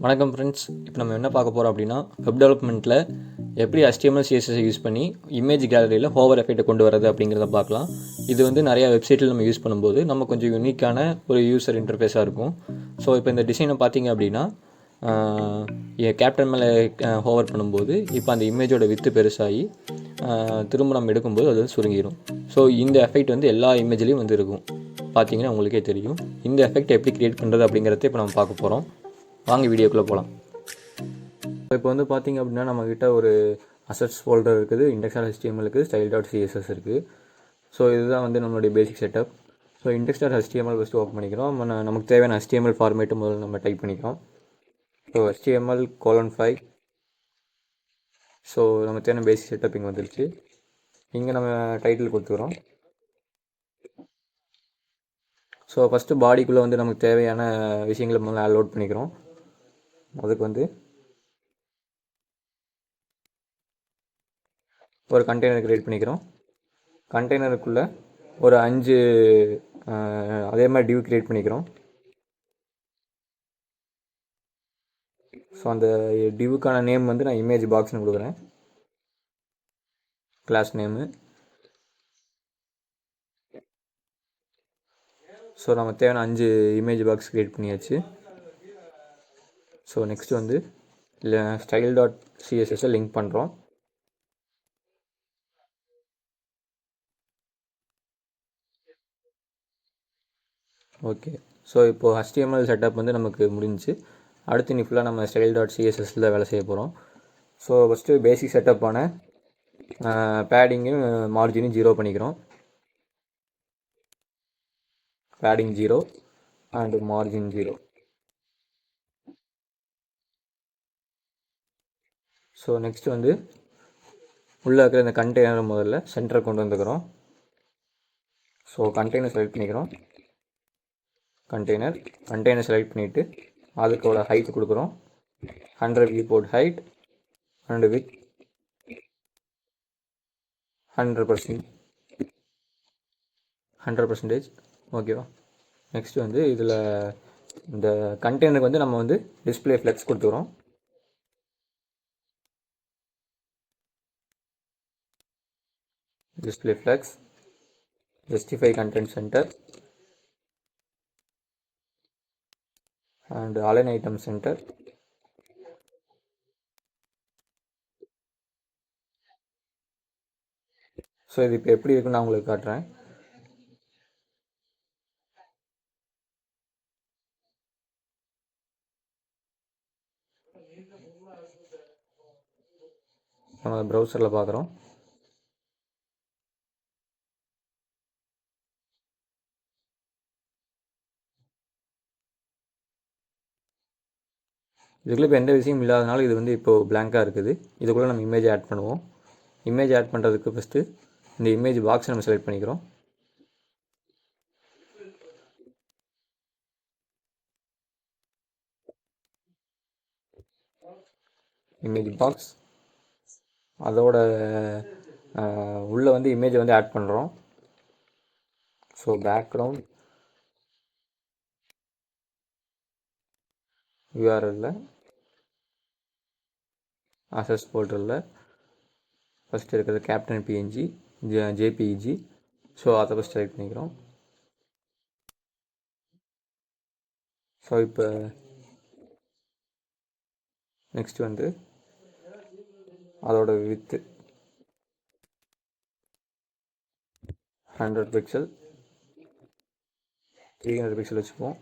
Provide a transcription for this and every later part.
வணக்கம் ஃப்ரெண்ட்ஸ். இப்போ நம்ம என்ன பார்க்க போகிறோம் அப்படின்னா, வெப் டெவலப்மெண்ட்டில் எப்படி HTML CSS யூஸ் பண்ணி இமேஜ் கேலரியில் ஹோவர் எஃபெக்ட்டை கொண்டு வரது அப்படிங்கிறத பார்க்கலாம். இது வந்து நிறையா வெப்சைட்டில் நம்ம யூஸ் பண்ணும்போது நம்ம கொஞ்சம் யூனிக்கான ஒரு யூசர் இன்டர்ஃபேஸாக இருக்கும். ஸோ இப்போ இந்த டிசைனை பார்த்தீங்க அப்படின்னா, கேப்டன் மேலே ஹோவர் பண்ணும்போது இப்போ அந்த இமேஜோட வித்து பெருசாகி திரும்ப நம்ம எடுக்கும்போது அது சுருங்கிடும். ஸோ இந்த எஃபெக்ட் வந்து எல்லா இமேஜ்லேயும் வந்து இருக்கும். பார்த்தீங்கன்னா உங்களுக்கே தெரியும். இந்த எஃபெக்ட் எப்படி க்ரியேட் பண்ணுறது அப்படிங்கிறத இப்போ நம்ம பார்க்க போகிறோம். வாங்க வீடியோக்குள்ளே போகலாம். இப்போ வந்து பார்த்திங்க அப்படின்னா நம்மக்கிட்ட ஒரு அசட்ஸ் ஃபோல்டர் இருக்குது, index.html இருக்குது, style.css இருக்குது. ஸோ இதுதான் வந்து நம்மளுடைய basic setup. So index.html first open பண்ணிக்கிறோம். நமக்கு தேவையான HTML ஃபார்மேட்டு முதல்ல நம்ம டைப் பண்ணிக்கிறோம். So HTML:5. ஸோ நமக்கு தேவையான பேசிக் செட்டப் இங்கே வந்துருச்சு. இங்கே நம்ம டைட்டில் கொடுத்துக்கிறோம். ஸோ ஃபஸ்ட்டு பாடிக்குள்ளே வந்து நமக்கு தேவையான விஷயங்களை முதல்ல லோட் பண்ணிக்கிறோம். அதுக்கு வந்து ஒரு கண்டெய்னர் க்ரியேட் பண்ணிக்கிறோம். கண்டெய்னருக்குள்ளே ஒரு 5 அதே மாதிரி டிவ் க்ரியேட் பண்ணிக்கிறோம். ஸோ அந்த டிவுக்கான நேம் வந்து நான் இமேஜ் பாக்ஸ்னு கொடுக்குறேன், கிளாஸ் நேமு. ஸோ நமக்கு தேவையான 5 இமேஜ் பாக்ஸ் க்ரியேட் பண்ணியாச்சு. ஸோ நெக்ஸ்ட் வந்து style.css லிங்க் பண்ணுறோம். ஓகே. ஸோ இப்போது HTML செட்டப் வந்து நமக்கு முடிஞ்சிச்சு. அடுத்து நீ ஃபுல்லாக நம்ம style.cssல வேலை செய்ய போகிறோம். ஸோ ஃபஸ்ட்டு பேசிக் செட்டப்பான பேடிங்கும் மார்ஜினும் 0 பண்ணிக்கிறோம். Padding 0 and margin 0. So next வந்து உள்ளே இருக்கிற இந்த கண்டெய்னரை முதல்ல சென்டரை கொண்டு வந்துக்கிறோம். ஸோ கண்டெய்னர் செலக்ட் பண்ணிக்கிறோம். கண்டெய்னர் செலக்ட் பண்ணிவிட்டு அதுக்கோட ஹைட் கொடுக்குறோம். 100 வியூபோர்ட் ஹைட் அண்ட் வித் 100%. ஓகேவா? நெக்ஸ்ட் வந்து இதில் இந்த கண்டெய்னருக்கு வந்து நம்ம வந்து டிஸ்பிளே ஃப்ளெக்ஸ் கொடுத்துக்கிறோம். display flex, justify content center and align item center. So இது இப்போ எப்படி இருக்குன்னு நான் உங்களுக்கு காட்டுறேன். நம்ம ப்ரௌசரில் பார்க்குறோம். இதுக்குள்ளே இப்போ எந்த விஷயம் இல்லாதனால இது வந்து இப்போது பிளாங்காக இருக்குது. இதுக்குள்ளே நம்ம இமேஜ் ஆட் பண்ணுவோம். இமேஜ் ஆட் பண்ணுறதுக்கு ஃபஸ்ட்டு இந்த இமேஜ் பாக்ஸ் நம்ம செலக்ட் பண்ணிக்கிறோம். இமேஜ் பாக்ஸ் அதோட உள்ளே வந்து இமேஜை வந்து ஆட் பண்ணுறோம். ஸோ பேக்ரவுண்ட் URL அசஸ் ஃபோல்டரில் ஃபஸ்ட்டு இருக்கிறது கேப்டன் PNG JPEG. ஸோ அதை ஃபஸ்ட் செலக்ட் பண்ணிக்கிறோம். ஸோ இப்போ நெக்ஸ்ட் வந்து அதோட வித்து 100 பிக்சல் 300 பிக்சல் வச்சுப்போம்.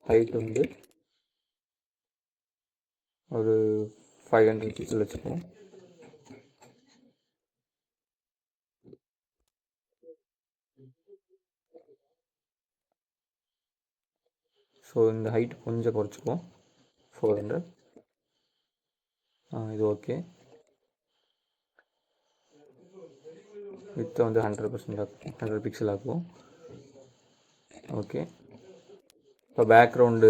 ஹைட் வந்து ஒரு 500 பிக்சல் வச்சுப்போம். ஸோ இந்த ஹைட் கொஞ்சம் குறைச்சிப்போம், 400. இது ஓகே. வித்தை வந்து 100% பிக்சல் ஆக்குவோம். ஓகே. இப்போ பேக்ரவுண்டு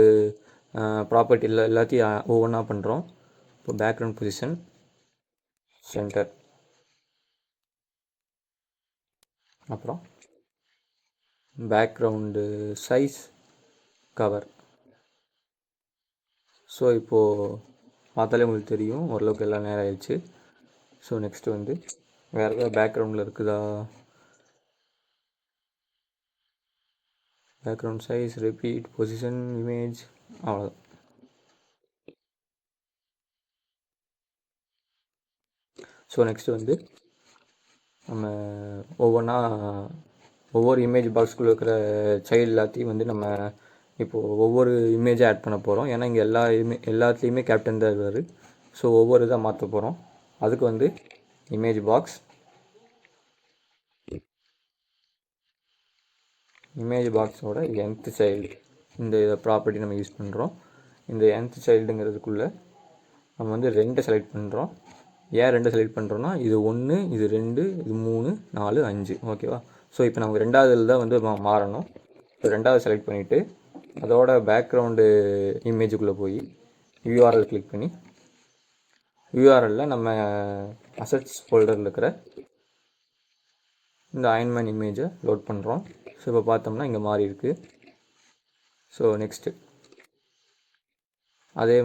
ப்ராப்பர்ட்டி எல்லாத்தையும் ஒவ்வொன்றா பண்ணுறோம். இப்போ பேக்ரவுண்ட் பொசிஷன். சென்டர், அப்புறம் பேக்ரவுண்டு சைஸ், கவர். ஸோ இப்போது பார்த்தாலே உங்களுக்கு தெரியும் ஓரளவுக்கு எல்லாம் நேரம் ஆயிடுச்சு. ஸோ நெக்ஸ்ட்டு வந்து வேறு ஏதாவது பேக்ரவுண்டில் இருக்குதா? Background size, repeat, position, image, அவ்வளோதான். ஸோ நெக்ஸ்ட்டு வந்து நம்ம ஒவ்வொரு இமேஜ் பாக்ஸ்குள்ளே இருக்கிற சைல்டு எல்லாத்தையும் வந்து நம்ம இப்போது ஒவ்வொரு இமேஜாக ஆட் பண்ண போகிறோம். ஏன்னா இங்கே எல்லாத்துலேயுமே கேப்டன் தான் இருக்கார். ஸோ ஒவ்வொரு இதாக மாற்ற போகிறோம். அதுக்கு வந்து இமேஜ் பாக்ஸோட nth சைல்டு, இந்த ப்ராப்பர்ட்டி நம்ம யூஸ் பண்ணுறோம். இந்த nth சைல்டுங்கிறதுக்குள்ளே நம்ம வந்து 2 செலக்ட் பண்ணுறோம். ஏன் 2 செலக்ட் பண்ணுறோன்னா, இது 1, இது 2, இது 3, 4, 5, ஓகேவா? ஸோ இப்போ நமக்கு 2வது தான் வந்து மாறணும். இப்போ 2வது செலக்ட் பண்ணிவிட்டு அதோட பேக்ரவுண்டு இமேஜுக்குள்ளே போய் யூஆர்எல் கிளிக் பண்ணி யூஆர்எல்லில் நம்ம அசட்ஸ் ஃபோல்டரில் இருக்கிற இந்த அயன்மேன் இமேஜை லோட் பண்ணுறோம். ஸோ இப்போ பார்த்தோம்னா இங்கே மாறி இருக்குது. ஸோ நெக்ஸ்ட்டு அதே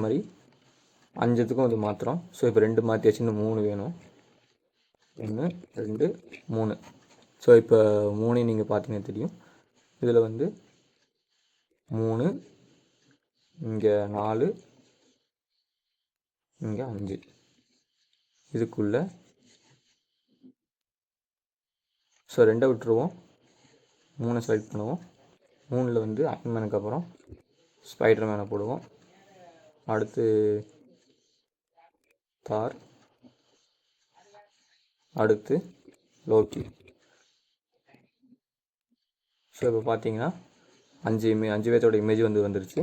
மாதிரி 5த்துக்கும் இது மாற்றுறோம். ஸோ இப்போ 2 மாற்றியாச்சு, இன்னும் 3 வேணும். 1, 2, 3. ஸோ இப்போ 3 நீங்கள் பார்த்தீங்கன்னா தெரியும். இதில் வந்து 3, இங்கே 4, இங்கே 5. இதுக்குள்ளே ஸோ 2 விட்டுருவோம், 3 செலக்ட் பண்ணுவோம். 3ல் வந்து அயன்மேனுக்கு அப்புறம் ஸ்பைடர் மேனை போடுவோம். அடுத்து தார், அடுத்து லோக்கி. ஸோ இப்போ பார்த்தீங்கன்னா 5 பேர்த்தோட இமேஜ் வந்துருச்சு.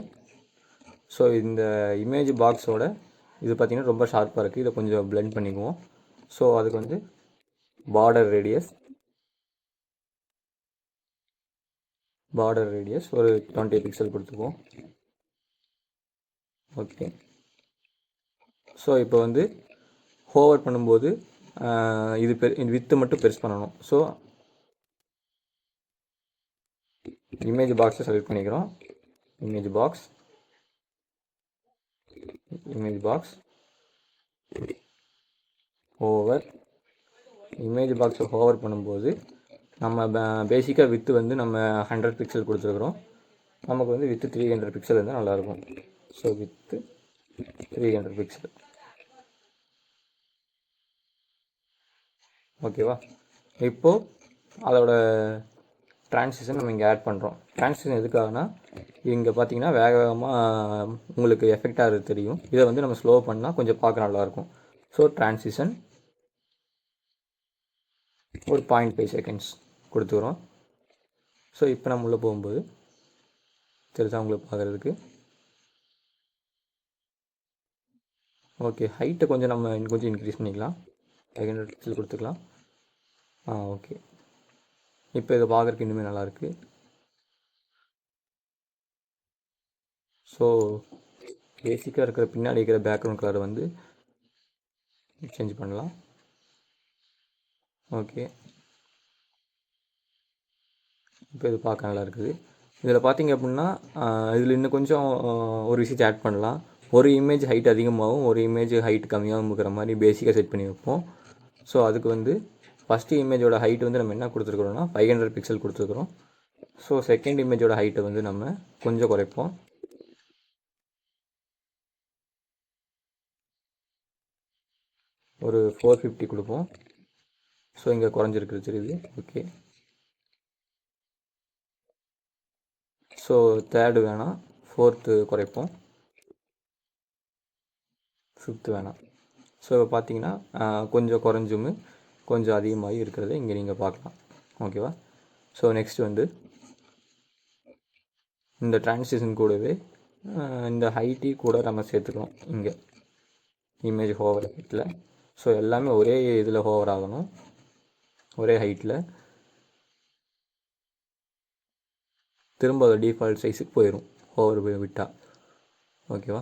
ஸோ இந்த இமேஜ் பாக்ஸோட இது பார்த்திங்கன்னா ரொம்ப ஷார்ப்பாக இருக்குது. இதை கொஞ்சம் பிளெண்ட் பண்ணிக்குவோம். ஸோ அதுக்கு வந்து பார்டர் ரேடியஸ் ஒரு 20 பிக்சல் கொடுத்துக்குவோம். ஓகே. ஸோ இப்போ வந்து ஹோவர் பண்ணும்போது இது வித்து மட்டும் பெருசு பண்ணணும். ஸோ இமேஜ் பாக்ஸை செலக்ட் பண்ணிக்கிறோம். Image box over. இமேஜ் பாக்ஸை ஹோவர் பண்ணும்போது நம்ம பேசிக்காக வித்து வந்து நம்ம 100 பிக்சல் கொடுத்துருக்குறோம். நமக்கு வந்து வித்து 300 பிக்சல் இருந்தால் நல்லாயிருக்கும். ஸோ வித்து 300 பிக்சல், ஓகேவா? இப்போது அதோட ட்ரான்சிஷன் நம்ம இங்கே ஆட் பண்ணுறோம். ட்ரான்சிஷன் எதுக்காகனா, இங்கே பார்த்தீங்கன்னா வேகமாக உங்களுக்கு எஃபெக்ட் ஆகிறது தெரியும். இதை வந்து நம்ம ஸ்லோ பண்ணால் கொஞ்சம் பார்க்க நல்லாயிருக்கும். ஸோ ட்ரான்சிஷன் ஒரு 0.5 செகண்ட்ஸ் கொடுத்துக்கிறோம். ஸோ இப்போ நம்ம உள்ளே போகும்போது தெரிஞ்சா உங்களுக்கு பார்க்குறதுக்கு. ஓகே, ஹைட்டை கொஞ்சம் நம்ம கொஞ்சம் இன்க்ரீஸ் பண்ணிக்கலாம். 500 பிக்சல் கொடுத்துக்கலாம். ஓகே. இப்போ இதை பார்க்குறதுக்கு இன்னுமே நல்லாயிருக்கு. ஸோ பேசிக்காக இருக்கிற பின்னாடி இருக்கிற பேக்ரவுண்ட் கலரை வந்து சேஞ்ச் பண்ணலாம். ஓகே, இப்போ இது பார்க்க நல்லா இருக்குது. இதில் பார்த்தீங்க அப்படின்னா இதில் இன்னும் கொஞ்சம் ஒரு விஷயத்தை ஆட் பண்ணலாம். ஒரு இமேஜ் ஹைட் அதிகமாகவும் ஒரு இமேஜ் ஹைட் கம்மியாகவும் இருக்கிற மாதிரி பேசிக்காக செட் பண்ணி வைப்போம். ஸோ அதுக்கு வந்து ஃபஸ்ட்டு இமேஜோட ஹைட் வந்து நம்ம என்ன கொடுத்துருக்குறோன்னா 500 பிக்சல் கொடுத்துருக்குறோம். ஸோ செகண்ட் இமேஜோட ஹைட்டை வந்து நம்ம கொஞ்சம் குறைப்போம். ஒரு 450 கொடுப்போம். ஸோ இங்கே குறைஞ்சிருக்கு தெரியுது. ஓகே. ஸோ தேர்டு வேணாம், 4th குறைப்போம், 5th வேணாம். ஸோ இப்போ பார்த்தீங்கன்னா கொஞ்சம் குறைஞ்சும் கொஞ்சம் அதிகமாகி இருக்கிறத இங்கே நீங்கள் பார்க்கலாம். ஓகேவா? ஸோ நெக்ஸ்ட் வந்து இந்த ட்ரான்சிஷன் கூடவே இந்த ஹைட்டி கூட நம்ம சேர்த்துக்கணும் இங்கே இமேஜ் ஹோவர் ஹைட்டில். ஸோ எல்லாமே ஒரே இதில் ஹோவர் ஆகணும், ஒரே ஹைட்டில். திரும்ப அது டிஃபால்ட் சைஸுக்கு போயிடும் ஹோவர் விட்டால். ஓகேவா?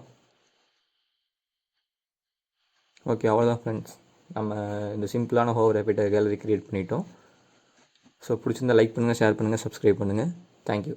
ஓகே, அவ்வளோதான் ஃப்ரெண்ட்ஸ். நம்ம இந்த சிம்பிளான ஹோவர் எஃபெக்ட் கேலரி க்ரியேட் பண்ணிட்டோம். ஸோ பிடிச்சிருந்தா லைக் பண்ணுங்கள், ஷேர் பண்ணுங்கள், சப்ஸ்கிரைப் பண்ணுங்கள். தேங்க்யூ.